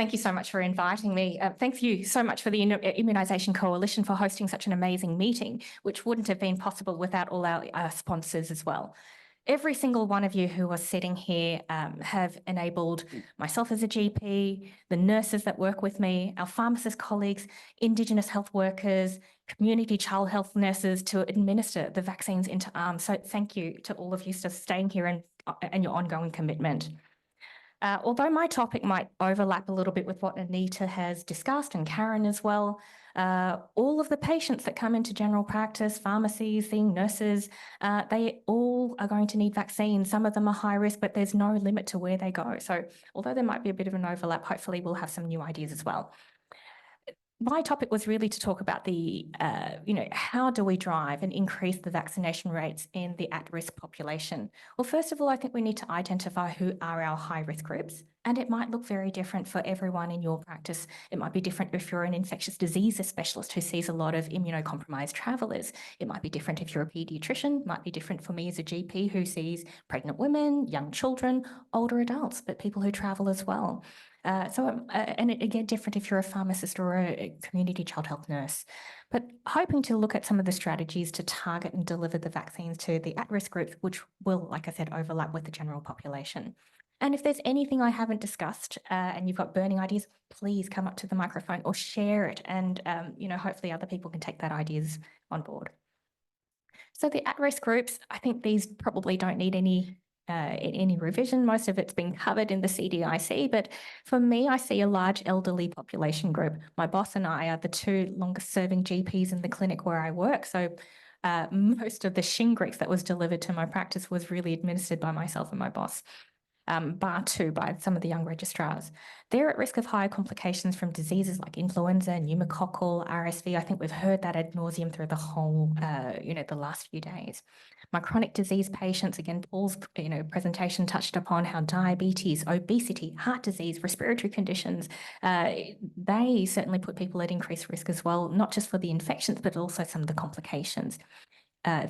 Thank you so much for inviting me. Thank you so much for the Immunisation Coalition for hosting such an amazing meeting, which wouldn't have been possible without all our sponsors as well. Every single one of you who are sitting here have enabled myself as a GP, the nurses that work with me, our pharmacist colleagues, Indigenous health workers, community child health nurses to administer the vaccines into arms. So thank you to all of you for staying here and your ongoing commitment. Although my topic might overlap a little bit with what Anita has discussed and Karen as well, all of the patients that come into general practice, pharmacies, seeing nurses, they all are going to need vaccines. Some of them are high risk, but there's no limit to where they go. So although there might be a bit of an overlap, hopefully we'll have some new ideas as well. My topic was really to talk about the, how do we drive and increase the vaccination rates in the at-risk population? Well, first of all, I think we need to identify who are our high-risk groups, and it might look very different for everyone in your practice. It might be different if you're an infectious diseases specialist who sees a lot of immunocompromised travellers. It might be different if you're a paediatrician. It might be different for me as a GP who sees pregnant women, young children, older adults, but people who travel as well. And again, different if you're a pharmacist or a community child health nurse, but hoping to look at some of the strategies to target and deliver the vaccines to the at-risk groups, which will, like I said, overlap with the general population. And if there's anything I haven't discussed and you've got burning ideas, please come up to the microphone or share it. And, hopefully other people can take that ideas on board. So the at-risk groups, I think these probably don't need any revision. Most of it's been covered in the CDIC, but for me, I see a large elderly population group. My boss and I are the two longest serving GPs in the clinic where I work. So most of the Shingrix that was delivered to my practice was really administered by myself and my boss. Bar two by some of the young registrars. They're at risk of higher complications from diseases like influenza, pneumococcal, RSV. I think we've heard that ad nauseum through the whole, the last few days. My chronic disease patients, again, Paul's, presentation touched upon how diabetes, obesity, heart disease, respiratory conditions, they certainly put people at increased risk as well, not just for the infections, but also some of the complications.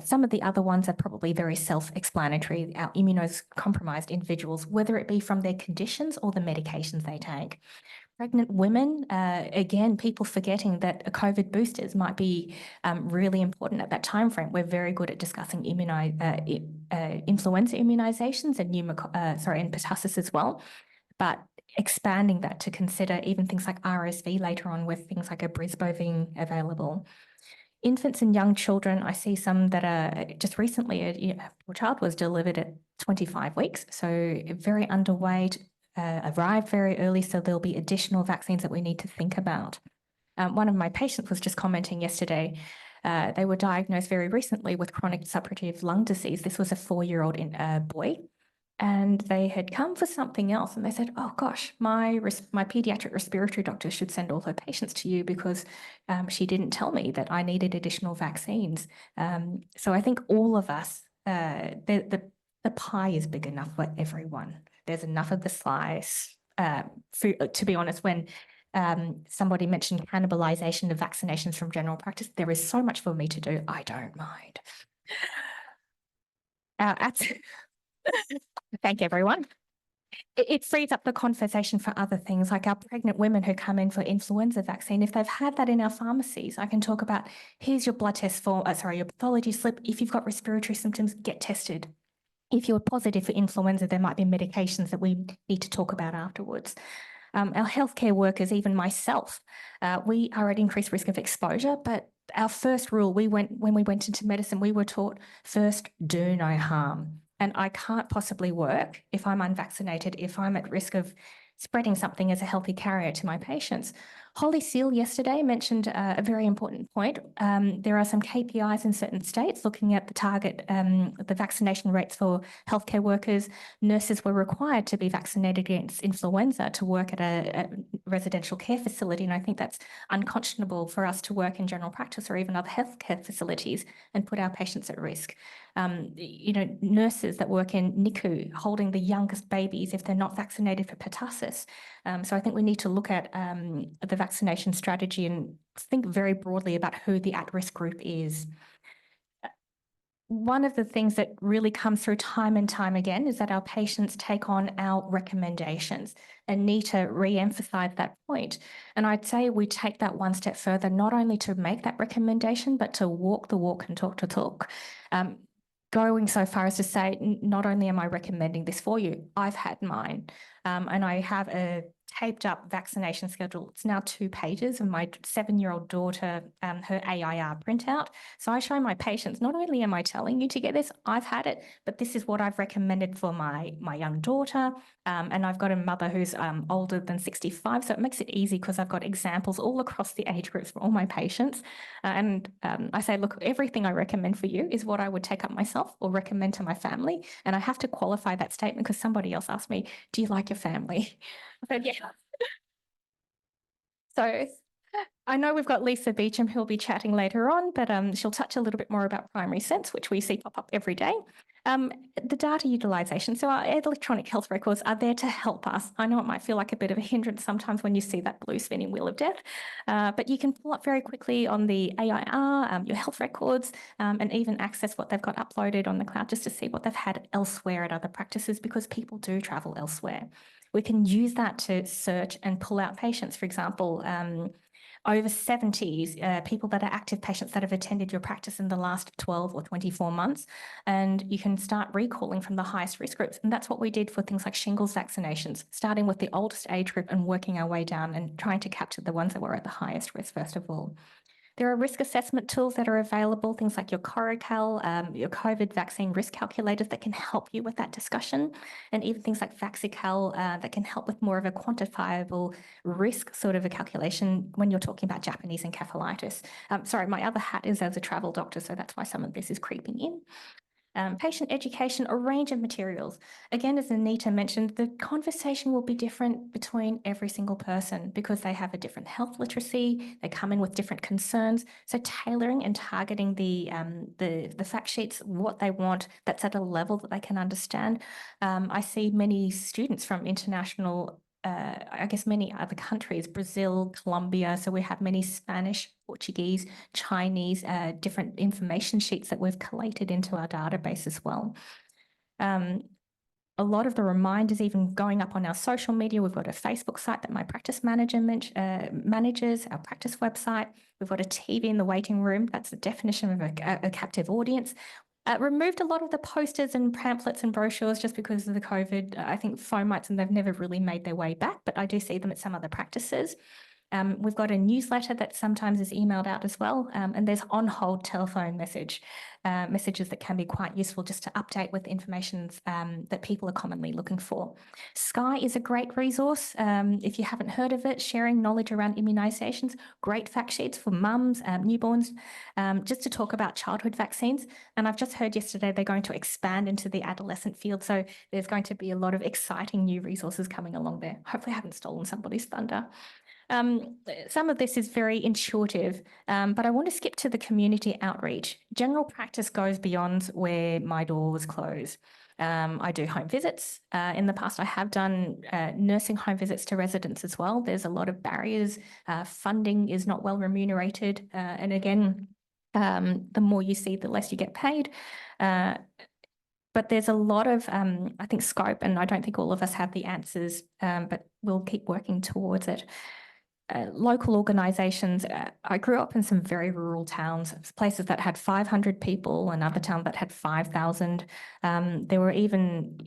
Some of the other ones are probably very self-explanatory, our immunocompromised individuals, whether it be from their conditions or the medications they take. Pregnant women, again, people forgetting that COVID boosters might be really important at that time frame. We're very good at discussing influenza immunizations and and pertussis as well, but expanding that to consider even things like RSV later on with things like a Brisbane being available. Infants and young children, I see some that are just recently, a child was delivered at 25 weeks, so very underweight, arrived very early, so there'll be additional vaccines that we need to think about. One of my patients was just commenting yesterday, they were diagnosed very recently with chronic suppurative lung disease. This was a 4-year-old boy. And they had come for something else and they said, oh gosh, my pediatric respiratory doctor should send all her patients to you because she didn't tell me that I needed additional vaccines. So I think all of us, the pie is big enough for everyone. There's enough of the slice. To be honest, when somebody mentioned cannibalization of vaccinations from general practice, there is so much for me to do. I don't mind. Thank everyone. It frees up the conversation for other things like our pregnant women who come in for influenza vaccine. If they've had that in our pharmacies, I can talk about, here's your blood test form, your pathology slip. If you've got respiratory symptoms, get tested. If you're positive for influenza, there might be medications that we need to talk about afterwards. Our healthcare workers, even myself, we are at increased risk of exposure, but our first rule, when we went into medicine, we were taught first, do no harm. And I can't possibly work if I'm unvaccinated, if I'm at risk of spreading something as a healthy carrier to my patients. Holly Seal yesterday mentioned a very important point. There are some KPIs in certain states looking at the target, the vaccination rates for healthcare workers. Nurses were required to be vaccinated against influenza to work at a residential care facility. And I think that's unconscionable for us to work in general practice or even other healthcare facilities and put our patients at risk. Nurses that work in NICU holding the youngest babies if they're not vaccinated for pertussis. So I think we need to look at the vaccination strategy and think very broadly about who the at-risk group is. one of the things that really comes through time and time again is that our patients take on our recommendations, and need to re-emphasize that point. And I'd say we take that one step further, not only to make that recommendation, but to walk the walk and talk the talk. Going so far as to say, not only am I recommending this for you, I've had mine. And I have a taped up vaccination schedule. It's now 2 pages of my 7-year-old daughter, her AIR printout. So I show my patients, not only am I telling you to get this, I've had it, but this is what I've recommended for my young daughter. And I've got a mother who's older than 65. So it makes it easy because I've got examples all across the age groups for all my patients. And I say, look, everything I recommend for you is what I would take up myself or recommend to my family. And I have to qualify that statement because somebody else asked me, do you like your family? I said, yeah. So I know we've got Lisa Beecham who'll be chatting later on, but she'll touch a little bit more about primary sense, which we see pop up every day. The data utilisation. So our electronic health records are there to help us. I know it might feel like a bit of a hindrance sometimes when you see that blue spinning wheel of death, but you can pull up very quickly on the AIR, your health records, and even access what they've got uploaded on the cloud just to see what they've had elsewhere at other practices, because people do travel elsewhere. We can use that to search and pull out patients. For example, over 70s, people that are active patients that have attended your practice in the last 12 or 24 months, and you can start recalling from the highest risk groups. And that's what we did for things like shingles vaccinations, starting with the oldest age group and working our way down and trying to capture the ones that were at the highest risk first of all. There are risk assessment tools that are available, things like your Corical, your COVID vaccine risk calculators that can help you with that discussion, and even things like Vaxical that can help with more of a quantifiable risk sort of a calculation when you're talking about Japanese encephalitis. Sorry, my other hat is as a travel doctor, so that's why some of this is creeping in. Patient education, a range of materials. Again, as Anita mentioned, the conversation will be different between every single person because they have a different health literacy, they come in with different concerns. So tailoring and targeting the fact sheets, what they want, that's at a level that they can understand. I see many students from international I guess many other countries, Brazil, Colombia. So we have many Spanish, Portuguese, Chinese, different information sheets that we've collated into our database as well. A lot of the reminders even going up on our social media. We've got a Facebook site that my practice manager manages, our practice website. We've got a TV in the waiting room. That's the definition of a captive audience. Removed a lot of the posters and pamphlets and brochures just because of the COVID, I think, fomites, and they've never really made their way back, but I do see them at some other practices. We've got a newsletter that sometimes is emailed out as well, and there's on-hold telephone messages that can be quite useful just to update with information that people are commonly looking for. Sky is a great resource. If you haven't heard of it, sharing knowledge around immunisations, great fact sheets for mums, newborns, just to talk about childhood vaccines. And I've just heard yesterday they're going to expand into the adolescent field, so there's going to be a lot of exciting new resources coming along there. Hopefully I haven't stolen somebody's thunder. Some of this is very intuitive, but I want to skip to the community outreach. General practice goes beyond where my door was closed. I do home visits. In the past, I have done nursing home visits to residents as well. There's a lot of barriers. Funding is not well remunerated. And again, the more you see, the less you get paid. But there's a lot of, I think, scope, and I don't think all of us have the answers, but we'll keep working towards it. Local organisations, I grew up in some very rural towns, places that had 500 people, another town that had 5,000. There were even,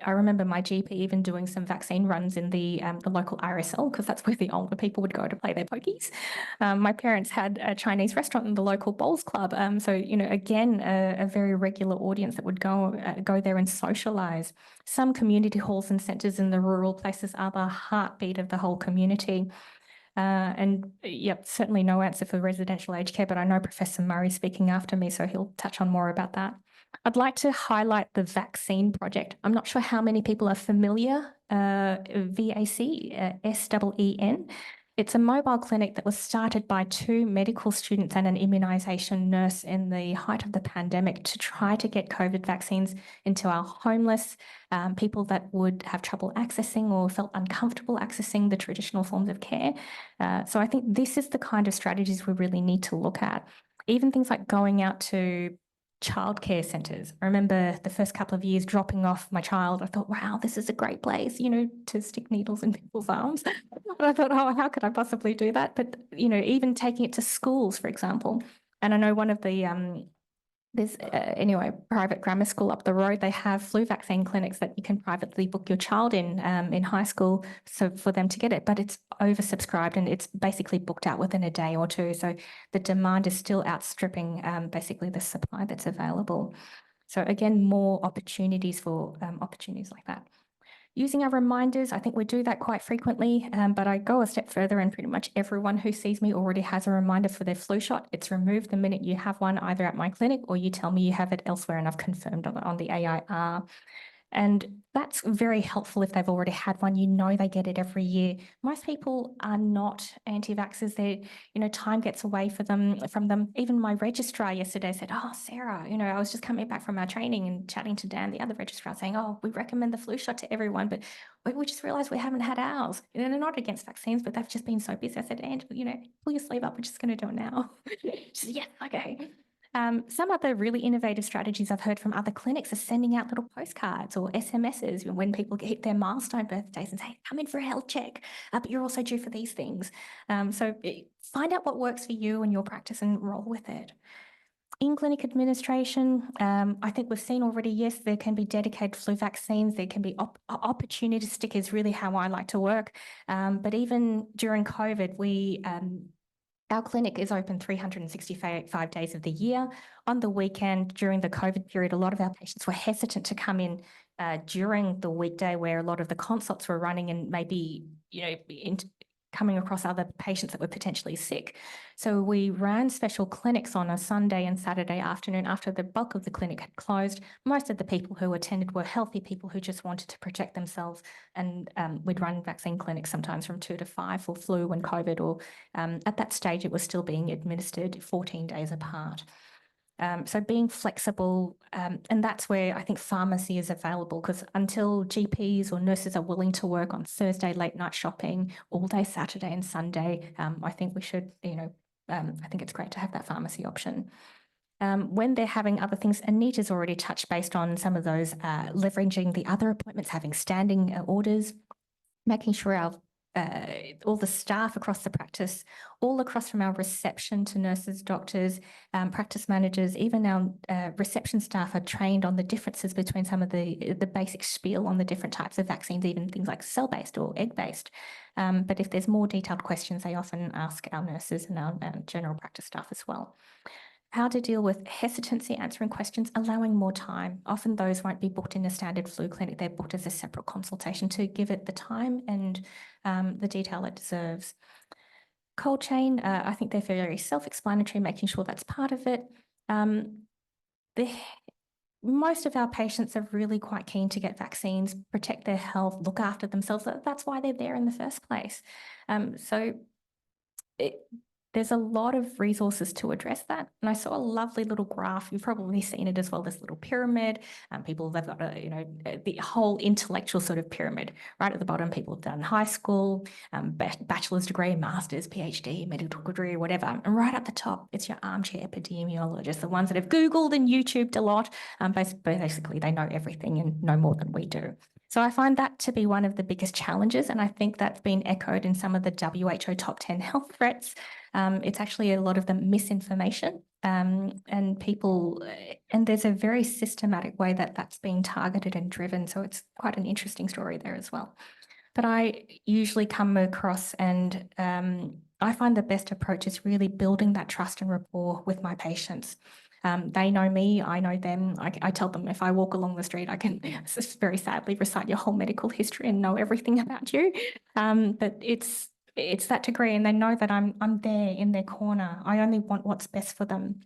I remember my GP even doing some vaccine runs in the local RSL, because that's where the older people would go to play their pokies. My parents had a Chinese restaurant in the local bowls club. So, you know, again, a very regular audience that would go there and socialise. Some community halls and centres in the rural places are the heartbeat of the whole community. And yep, certainly no answer for residential aged care, but I know Professor Murray's speaking after me, so he'll touch on more about that. I'd like to highlight the vaccine project. I'm not sure how many people are familiar, VAC, SEEN. It's a mobile clinic that was started by 2 medical students and an immunisation nurse in the height of the pandemic to try to get COVID vaccines into our homeless, people that would have trouble accessing or felt uncomfortable accessing the traditional forms of care. So I think this is the kind of strategies we really need to look at. Even things like going out to childcare centres. I remember the first couple of years dropping off my child. I thought, wow, this is a great place, to stick needles in people's arms. And I thought, oh, how could I possibly do that? But, even taking it to schools, for example. And I know one of the there's private grammar school up the road. They have flu vaccine clinics that you can privately book your child in high school, so for them to get it. But it's oversubscribed and it's basically booked out within a day or two. So the demand is still outstripping basically the supply that's available. So again, more opportunities for opportunities like that. Using our reminders, I think we do that quite frequently, but I go a step further and pretty much everyone who sees me already has a reminder for their flu shot. It's removed the minute you have one, either at my clinic or you tell me you have it elsewhere and I've confirmed on the AIR. And that's very helpful if they've already had one. They get it every year. Most people are not anti-vaxxers. Time gets away from them. Even my registrar yesterday said, oh, Sarah, I was just coming back from our training and chatting to Dan, the other registrar, saying, oh, we recommend the flu shot to everyone, but we just realised we haven't had ours. They're not against vaccines, but they've just been so busy. I said, and, pull your sleeve up. We're just going to do it now. She said, yes, okay. Some other really innovative strategies I've heard from other clinics are sending out little postcards or SMSs when people hit their milestone birthdays and say, come in for a health check, but you're also due for these things. So find out what works for you and your practice and roll with it. In-clinic administration, I think we've seen already, yes, there can be dedicated flu vaccines. There can be opportunistic is really how I like to work. But even during COVID, our clinic is open 365 days of the year. On the weekend, during the COVID period, a lot of our patients were hesitant to come in during the weekday where a lot of the consults were running and maybe, coming across other patients that were potentially sick. So we ran special clinics on a Sunday and Saturday afternoon after the bulk of the clinic had closed. Most of the people who attended were healthy people who just wanted to protect themselves. And we'd run vaccine clinics sometimes from 2 to 5 for flu and COVID, or at that stage, it was still being administered 14 days apart. So being flexible, and that's where I think pharmacy is available, because until GPs or nurses are willing to work on Thursday late night shopping, all day Saturday and Sunday, I think we should, I think it's great to have that pharmacy option. When they're having other things, Anita's already touched based on some of those, leveraging the other appointments, having standing orders, making sure all the staff across the practice, all across from our reception to nurses, doctors, practice managers, even our reception staff are trained on the differences between some of the basic spiel on the different types of vaccines, even things like cell-based or egg-based. But if there's more detailed questions, they often ask our nurses and our general practice staff as well. How to deal with hesitancy answering questions, allowing more time. Often those won't be booked in a standard flu clinic. They're booked as a separate consultation to give it the time and the detail it deserves. Cold chain, I think they're very self-explanatory, making sure that's part of it. Most of our patients are really quite keen to get vaccines, protect their health, look after themselves. That's why they're there in the first place. There's a lot of resources to address that. And I saw a lovely little graph. You've probably seen it as well, this little pyramid. They've got the whole intellectual sort of pyramid. Right at the bottom, people have done high school, bachelor's degree, master's, PhD, medical degree, whatever. And right at the top, it's your armchair epidemiologists, the ones that have Googled and YouTubed a lot. Basically, they know everything and know more than we do. So I find that to be one of the biggest challenges, and I think that's been echoed in some of the WHO top 10 health threats. It's actually a lot of the misinformation and people, and there's a very systematic way that that's being targeted and driven. So it's quite an interesting story there as well. But I usually come across and I find the best approach is really building that trust and rapport with my patients. They know me, I know them. I tell them if I walk along the street, I can very sadly recite your whole medical history and know everything about you. But it's that degree, and they know that I'm there in their corner. I only want what's best for them.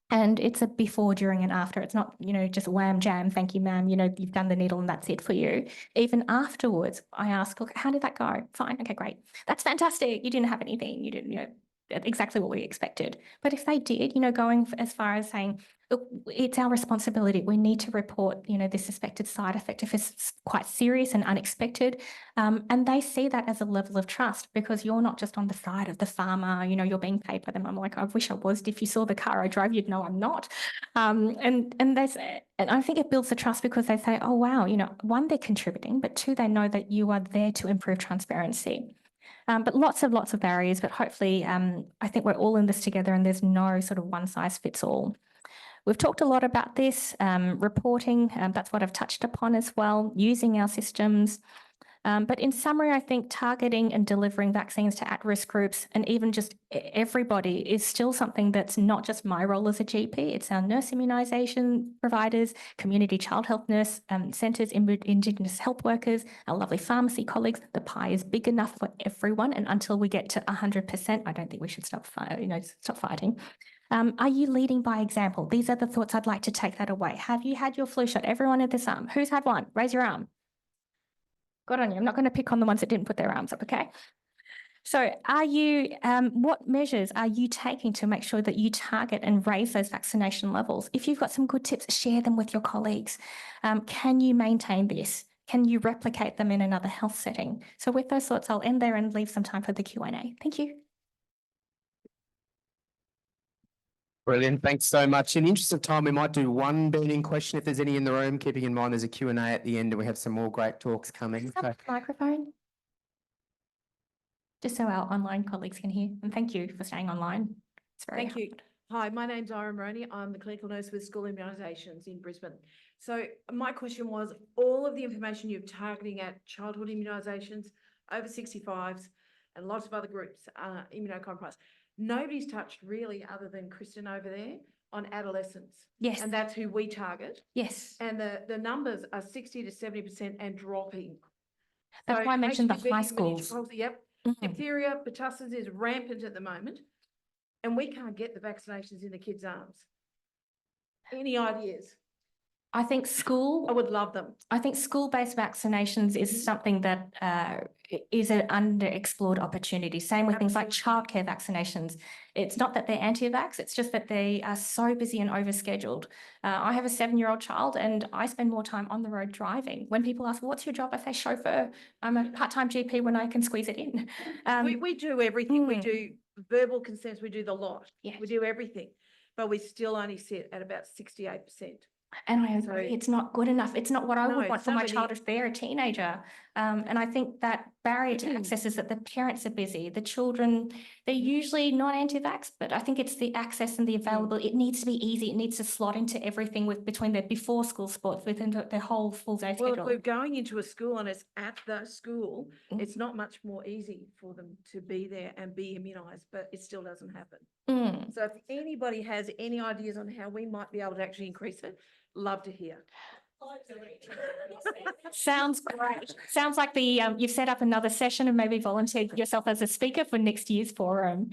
And it's a before, during and after. It's not, just wham, jam, thank you, ma'am, you've done the needle and that's it for you. Even afterwards, I ask, look, how did that go? Fine, okay, great. That's fantastic. You didn't have anything. You didn't, exactly what we expected. But if they did, going as far as saying, look, it's our responsibility. We need to report, this suspected side effect if it's quite serious and unexpected. And they see that as a level of trust because you're not just on the side of the farmer, you're being paid by them. I'm like, I wish I was. If you saw the car I drove, you'd know I'm not. And I think it builds the trust because they say, oh, wow, one, they're contributing, but two, they know that you are there to improve transparency. But lots of barriers, but hopefully I think we're all in this together and there's no sort of one size fits all. We've talked a lot about this, reporting, that's what I've touched upon as well, using our systems. But in summary, I think targeting and delivering vaccines to at-risk groups and even just everybody is still something that's not just my role as a GP, it's our nurse immunisation providers, community child health nurse centres, Indigenous health workers, our lovely pharmacy colleagues. The pie is big enough for everyone, and until we get to 100%, I don't think we should stop fighting. Are you leading by example? These are the thoughts I'd like to take that away. Have you had your flu shot? Everyone at this arm. Who's had one? Raise your arm. Good on you. I'm not going to pick on the ones that didn't put their arms up, okay? So are you, what measures are you taking to make sure that you target and raise those vaccination levels? If you've got some good tips, share them with your colleagues. Can you maintain this? Can you replicate them in another health setting? So with those thoughts, I'll end there and leave some time for the Q&A. Thank you. Brilliant. Thanks so much. In the interest of time, we might do one burning question if there's any in the room, keeping in mind there's a Q&A at the end and we have some more great talks coming. So, microphone. Just so our online colleagues can hear. And thank you for staying online. It's very Thank you. Hi, my name's Ira Moroney. I'm the clinical nurse with school immunisations in Brisbane. So my question was, all of the information you're targeting at childhood immunisations, over 65s, and lots of other groups, immunocompromised. Nobody's touched really, other than Kristen over there, on adolescents. Yes. And that's who we target. Yes. And the numbers are 60 to 70% and dropping. That's why I mentioned the high schools. Yep. Diphtheria, pertussis is rampant at the moment. And we can't get the vaccinations in the kids' arms. Any ideas? I think I would love them. I think school-based vaccinations is something that is an underexplored opportunity. Same with things like childcare vaccinations. It's not that they're anti-vax, it's just that they are so busy and overscheduled. I have a 7-year-old child and I spend more time on the road driving. When people ask, what's your job? I say chauffeur. I'm a part-time GP when I can squeeze it in. We do everything. We do verbal consents. We do the lot. Yes. We do everything. But we still only sit at about 68%. And I agree, it's not good enough. It's not what I would want for my child if they're a teenager. And I think that barrier to access is that the parents are busy. The children, they're usually not anti-vax, but I think it's the access and the availability. It needs to be easy. It needs to slot into everything between their before school sports, within their whole full day schedule. Well, if we're going into a school and it's at the school, it's not much more easy for them to be there and be immunised, but it still doesn't happen. So if anybody has any ideas on how we might be able to actually increase it, love to hear. Sounds great. Sounds like you've set up another session and maybe volunteered yourself as a speaker for next year's forum.